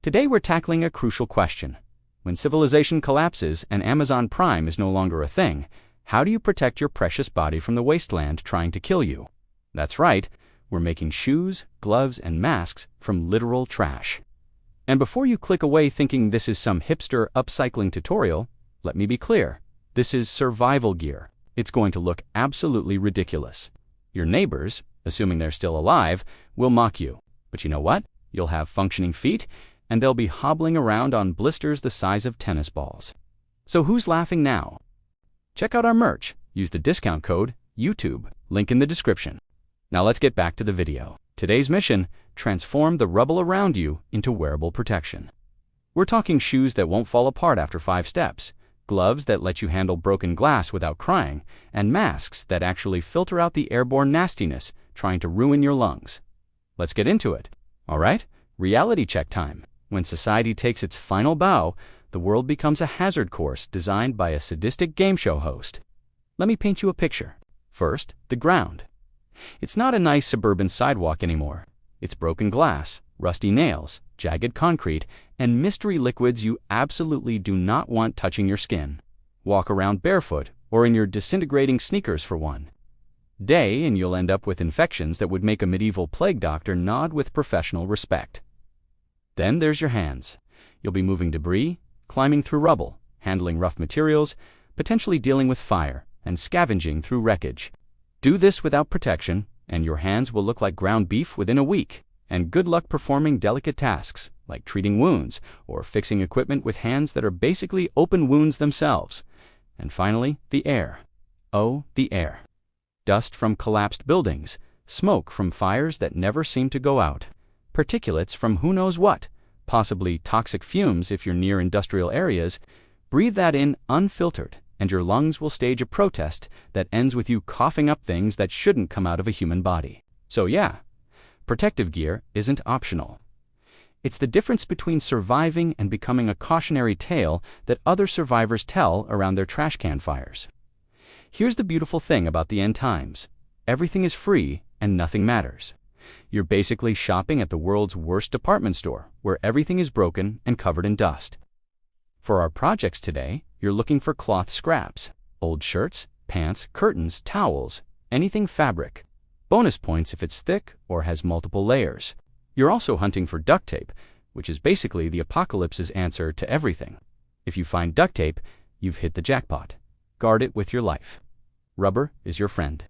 Today we're tackling a crucial question. When civilization collapses and Amazon Prime is no longer a thing, how do you protect your precious body from the wasteland trying to kill you? That's right, we're making shoes, gloves, and masks from literal trash. And before you click away thinking this is some hipster upcycling tutorial, let me be clear. This is survival gear. It's going to look absolutely ridiculous. Your neighbors, assuming they're still alive, will mock you. But you know what? You'll have functioning feet, and they'll be hobbling around on blisters the size of tennis balls. So who's laughing now? Check out our merch. Use the discount code YouTube, link in the description. Now let's get back to the video. Today's mission, transform the rubble around you into wearable protection. We're talking shoes that won't fall apart after 5 steps, gloves that let you handle broken glass without crying, and masks that actually filter out the airborne nastiness trying to ruin your lungs. Let's get into it. All right, reality check time. When society takes its final bow, the world becomes a hazard course designed by a sadistic game show host. Let me paint you a picture. First, the ground. It's not a nice suburban sidewalk anymore. It's broken glass, rusty nails, jagged concrete, and mystery liquids you absolutely do not want touching your skin. Walk around barefoot or in your disintegrating sneakers for one day and you'll end up with infections that would make a medieval plague doctor nod with professional respect. Then there's your hands. You'll be moving debris, climbing through rubble, handling rough materials, potentially dealing with fire, and scavenging through wreckage. Do this without protection, and your hands will look like ground beef within a week. And good luck performing delicate tasks, like treating wounds or fixing equipment with hands that are basically open wounds themselves. And finally, the air. Oh, the air. Dust from collapsed buildings, smoke from fires that never seem to go out, particulates from who knows what, possibly toxic fumes if you're near industrial areas. Breathe that in unfiltered, and your lungs will stage a protest that ends with you coughing up things that shouldn't come out of a human body. So yeah, protective gear isn't optional. It's the difference between surviving and becoming a cautionary tale that other survivors tell around their trash can fires. Here's the beautiful thing about the end times. Everything is free and nothing matters. You're basically shopping at the world's worst department store, where everything is broken and covered in dust. For our projects today, you're looking for cloth scraps, old shirts, pants, curtains, towels, anything fabric. Bonus points if it's thick or has multiple layers. You're also hunting for duct tape, which is basically the apocalypse's answer to everything. If you find duct tape, you've hit the jackpot. Guard it with your life. Rubber is your friend.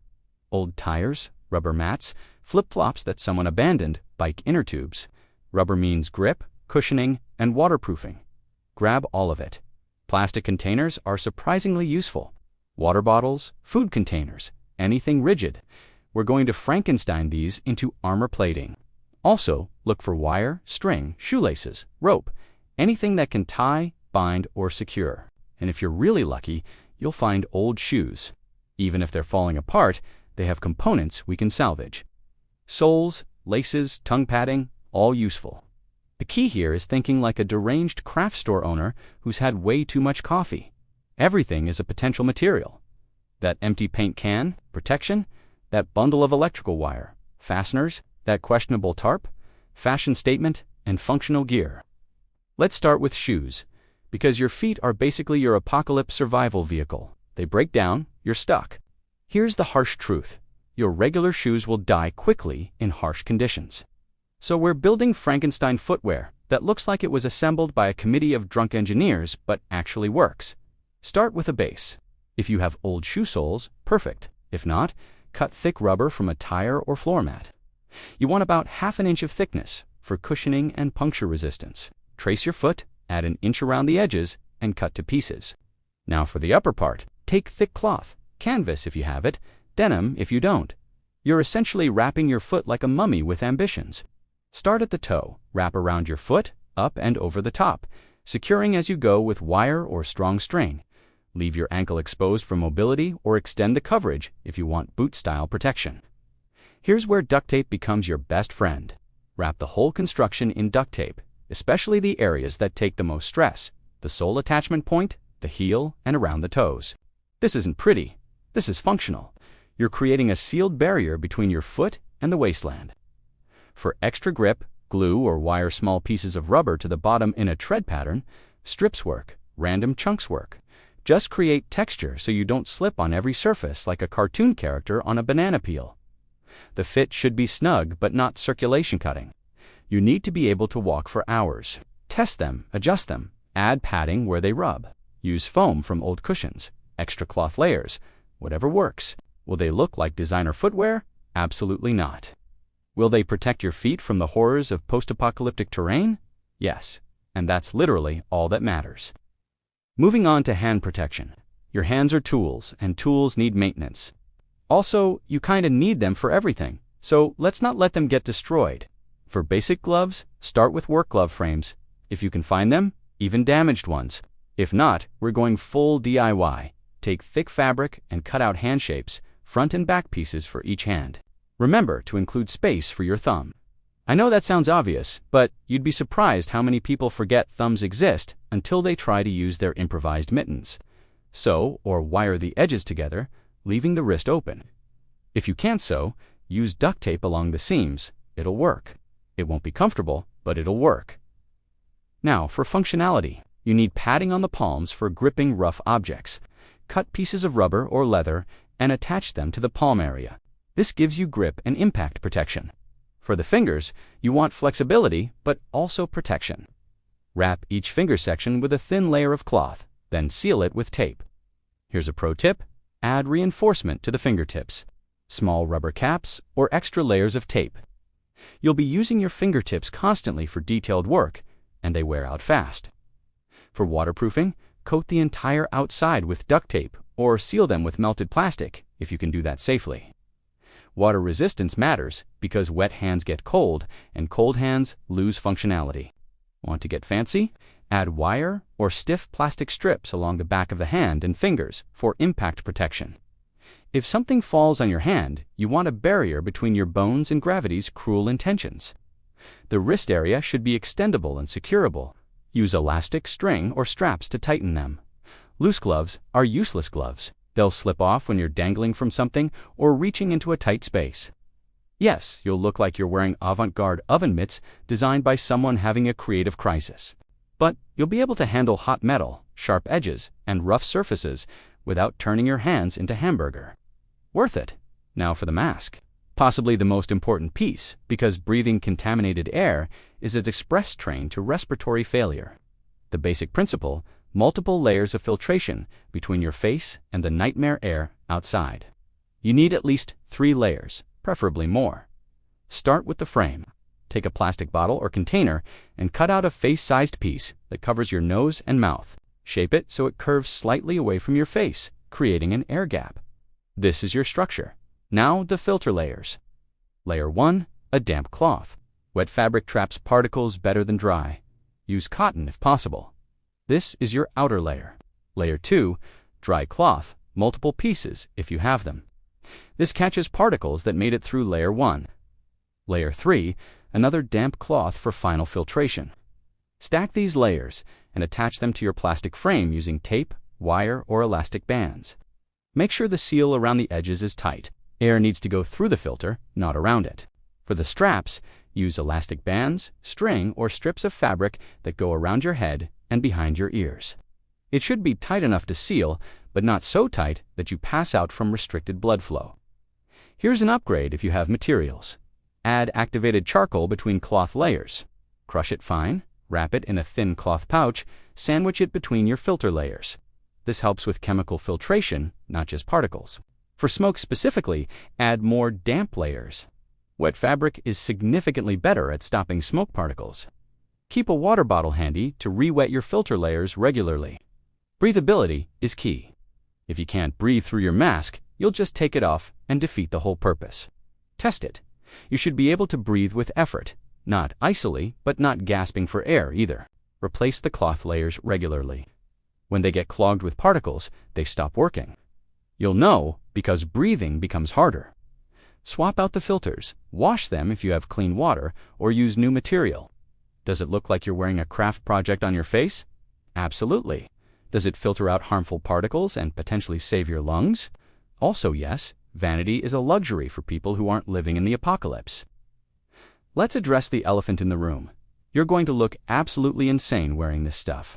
Old tires, rubber mats, flip-flops that someone abandoned, bike inner tubes. Rubber means grip, cushioning, and waterproofing. Grab all of it. Plastic containers are surprisingly useful. Water bottles, food containers, anything rigid. We're going to Frankenstein these into armor plating. Also, look for wire, string, shoelaces, rope, anything that can tie, bind, or secure. And if you're really lucky, you'll find old shoes. Even if they're falling apart, they have components we can salvage. Soles, laces, tongue padding, all useful. The key here is thinking like a deranged craft store owner who's had way too much coffee. Everything is a potential material. That empty paint can, protection. That bundle of electrical wire, fasteners, that questionable tarp, fashion statement, and functional gear. Let's start with shoes, because your feet are basically your apocalypse survival vehicle. They break down, you're stuck. Here's the harsh truth. Your regular shoes will die quickly in harsh conditions. So we're building Frankenstein footwear that looks like it was assembled by a committee of drunk engineers but actually works. Start with a base. If you have old shoe soles, perfect. If not, cut thick rubber from a tire or floor mat. You want about ½ inch of thickness for cushioning and puncture resistance. Trace your foot, add an inch around the edges, and cut to pieces. Now for the upper part, take thick cloth, canvas if you have it, denim if you don't. You're essentially wrapping your foot like a mummy with ambitions. Start at the toe, wrap around your foot, up and over the top, securing as you go with wire or strong string. Leave your ankle exposed for mobility or extend the coverage if you want boot-style protection. Here's where duct tape becomes your best friend. Wrap the whole construction in duct tape, especially the areas that take the most stress, the sole attachment point, the heel, and around the toes. This isn't pretty. This is functional. You're creating a sealed barrier between your foot and the wasteland. For extra grip, Glue or wire small pieces of rubber to the bottom in a tread pattern. Strips work, random chunks work. Just create texture so you don't slip on every surface like a cartoon character on a banana peel. The fit should be snug but not circulation cutting. You need to be able to walk for hours. Test them, adjust them, add padding where they rub. Use foam from old cushions, extra cloth layers, whatever works. Will they look like designer footwear? Absolutely not. Will they protect your feet from the horrors of post-apocalyptic terrain? Yes, and that's literally all that matters. Moving on to hand protection. Your hands are tools, and tools need maintenance. Also, you kinda need them for everything, so let's not let them get destroyed. For basic gloves, start with work glove frames. If you can find them, even damaged ones. If not, we're going full DIY. Take thick fabric and cut out hand shapes, front and back pieces for each hand. Remember to include space for your thumb. I know that sounds obvious, but you'd be surprised how many people forget thumbs exist until they try to use their improvised mittens. Sew or wire the edges together, leaving the wrist open. If you can't sew, use duct tape along the seams. It'll work. It won't be comfortable, but it'll work. Now, for functionality, you need padding on the palms for gripping rough objects. Cut pieces of rubber or leather and attach them to the palm area. This gives you grip and impact protection. For the fingers, you want flexibility, but also protection. Wrap each finger section with a thin layer of cloth, then seal it with tape. Here's a pro tip: add reinforcement to the fingertips. Small rubber caps or extra layers of tape. You'll be using your fingertips constantly for detailed work, and they wear out fast. For waterproofing, coat the entire outside with duct tape or seal them with melted plastic if you can do that safely. Water resistance matters because wet hands get cold and cold hands lose functionality. Want to get fancy? Add wire or stiff plastic strips along the back of the hand and fingers for impact protection. If something falls on your hand, you want a barrier between your bones and gravity's cruel intentions. The wrist area should be extendable and securable. Use elastic, string, or straps to tighten them. Loose gloves are useless gloves. They'll slip off when you're dangling from something or reaching into a tight space. Yes, you'll look like you're wearing avant-garde oven mitts designed by someone having a creative crisis. But you'll be able to handle hot metal, sharp edges, and rough surfaces without turning your hands into hamburger. Worth it. Now for the mask. Possibly the most important piece, because breathing contaminated air is its express train to respiratory failure. The basic principle: multiple layers of filtration between your face and the nightmare air outside. You need at least 3 layers, preferably more. Start with the frame. Take a plastic bottle or container and cut out a face-sized piece that covers your nose and mouth. Shape it so it curves slightly away from your face, creating an air gap. This is your structure. Now the filter layers. Layer 1, a damp cloth. Wet fabric traps particles better than dry. Use cotton if possible. This is your outer layer. Layer 2, dry cloth, multiple pieces if you have them. This catches particles that made it through layer 1. Layer 3, another damp cloth for final filtration. Stack these layers and attach them to your plastic frame using tape, wire, or elastic bands. Make sure the seal around the edges is tight. Air needs to go through the filter, not around it. For the straps, use elastic bands, string, or strips of fabric that go around your head and behind your ears. It should be tight enough to seal, but not so tight that you pass out from restricted blood flow. Here's an upgrade if you have materials. Add activated charcoal between cloth layers. Crush it fine, wrap it in a thin cloth pouch, sandwich it between your filter layers. This helps with chemical filtration, not just particles. For smoke specifically, add more damp layers. Wet fabric is significantly better at stopping smoke particles. Keep a water bottle handy to re-wet your filter layers regularly. Breathability is key. If you can't breathe through your mask, you'll just take it off and defeat the whole purpose. Test it. You should be able to breathe with effort, not icily, but not gasping for air either. Replace the cloth layers regularly. When they get clogged with particles, they stop working. You'll know because breathing becomes harder. Swap out the filters, wash them if you have clean water, or use new material. Does it look like you're wearing a craft project on your face? Absolutely. Does it filter out harmful particles and potentially save your lungs? Also yes, vanity is a luxury for people who aren't living in the apocalypse. Let's address the elephant in the room. You're going to look absolutely insane wearing this stuff.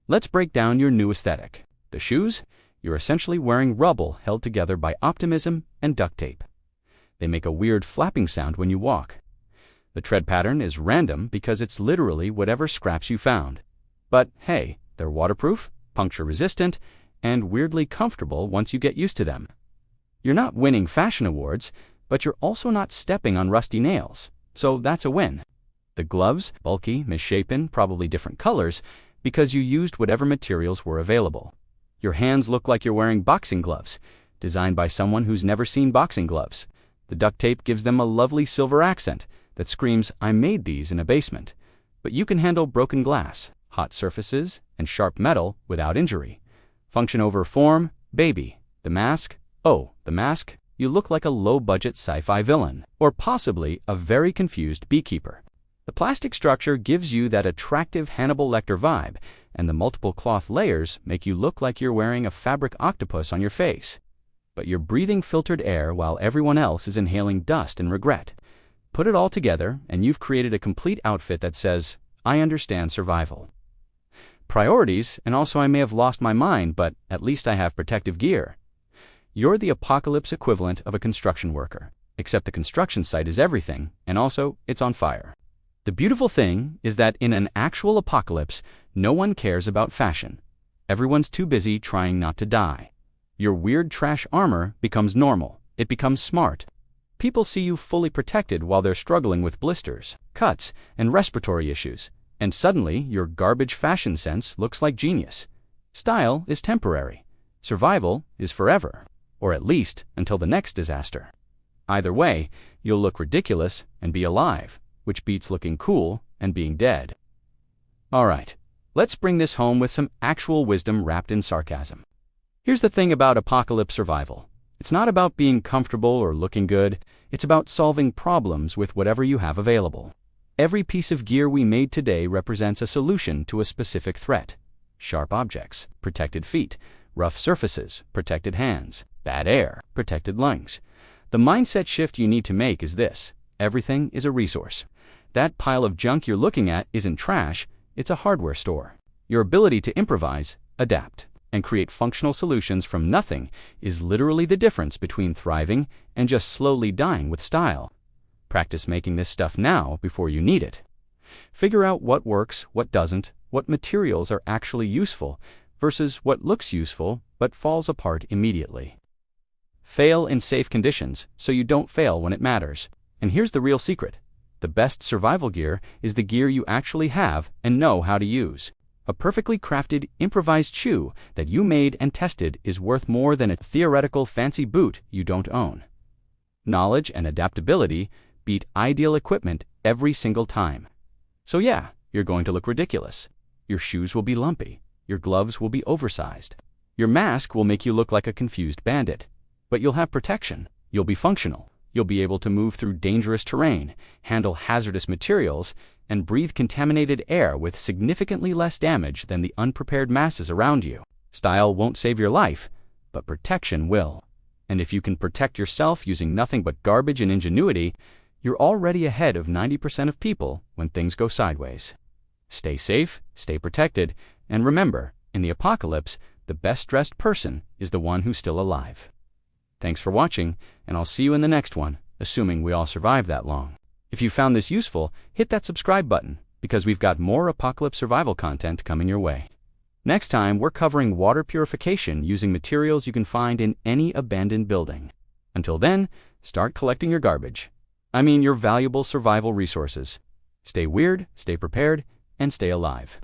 Let's break down your new aesthetic. The shoes? You're essentially wearing rubble held together by optimism and duct tape. They make a weird flapping sound when you walk. The tread pattern is random because it's literally whatever scraps you found. But hey, they're waterproof, puncture resistant, and weirdly comfortable once you get used to them. You're not winning fashion awards, but you're also not stepping on rusty nails, so that's a win. The gloves, bulky, misshapen, probably different colors, because you used whatever materials were available. Your hands look like you're wearing boxing gloves, designed by someone who's never seen boxing gloves. The duct tape gives them a lovely silver accent that screams, "I made these in a basement." But you can handle broken glass, hot surfaces, and sharp metal without injury. Function over form, baby. The mask? Oh, the mask? You look like a low-budget sci-fi villain, or possibly a very confused beekeeper. The plastic structure gives you that attractive Hannibal Lecter vibe, and the multiple cloth layers make you look like you're wearing a fabric octopus on your face. But you're breathing filtered air while everyone else is inhaling dust and regret. Put it all together, and you've created a complete outfit that says, "I understand survival." Priorities, and also I may have lost my mind, but at least I have protective gear. You're the apocalypse equivalent of a construction worker, except the construction site is everything, and also it's on fire. The beautiful thing is that in an actual apocalypse, no one cares about fashion. Everyone's too busy trying not to die. Your weird trash armor becomes normal. It becomes smart. People see you fully protected while they're struggling with blisters, cuts, and respiratory issues, and suddenly your garbage fashion sense looks like genius. Style is temporary. Survival is forever, or at least until the next disaster. Either way, you'll look ridiculous and be alive, which beats looking cool and being dead. Alright, let's bring this home with some actual wisdom wrapped in sarcasm. Here's the thing about apocalypse survival. It's not about being comfortable or looking good, it's about solving problems with whatever you have available. Every piece of gear we made today represents a solution to a specific threat. Sharp objects, protected feet, rough surfaces, protected hands, bad air, protected lungs. The mindset shift you need to make is this: everything is a resource. That pile of junk you're looking at isn't trash, it's a hardware store. Your ability to improvise, adapt, and create functional solutions from nothing is literally the difference between thriving and just slowly dying with style. Practice making this stuff now before you need it. Figure out what works, what doesn't, what materials are actually useful versus what looks useful but falls apart immediately. Fail in safe conditions so you don't fail when it matters. And here's the real secret. The best survival gear is the gear you actually have and know how to use. A perfectly crafted, improvised shoe that you made and tested is worth more than a theoretical fancy boot you don't own. Knowledge and adaptability beat ideal equipment every single time. So yeah, you're going to look ridiculous. Your shoes will be lumpy. Your gloves will be oversized. Your mask will make you look like a confused bandit. But you'll have protection. You'll be functional. You'll be able to move through dangerous terrain, handle hazardous materials, and breathe contaminated air with significantly less damage than the unprepared masses around you. Style won't save your life, but protection will. And if you can protect yourself using nothing but garbage and ingenuity, you're already ahead of 90% of people when things go sideways. Stay safe, stay protected, and remember, in the apocalypse, the best-dressed person is the one who's still alive. Thanks for watching, and I'll see you in the next one, assuming we all survive that long. If you found this useful, hit that subscribe button, because we've got more apocalypse survival content coming your way. Next time, we're covering water purification using materials you can find in any abandoned building. Until then, start collecting your garbage. I mean your valuable survival resources. Stay weird, stay prepared, and stay alive.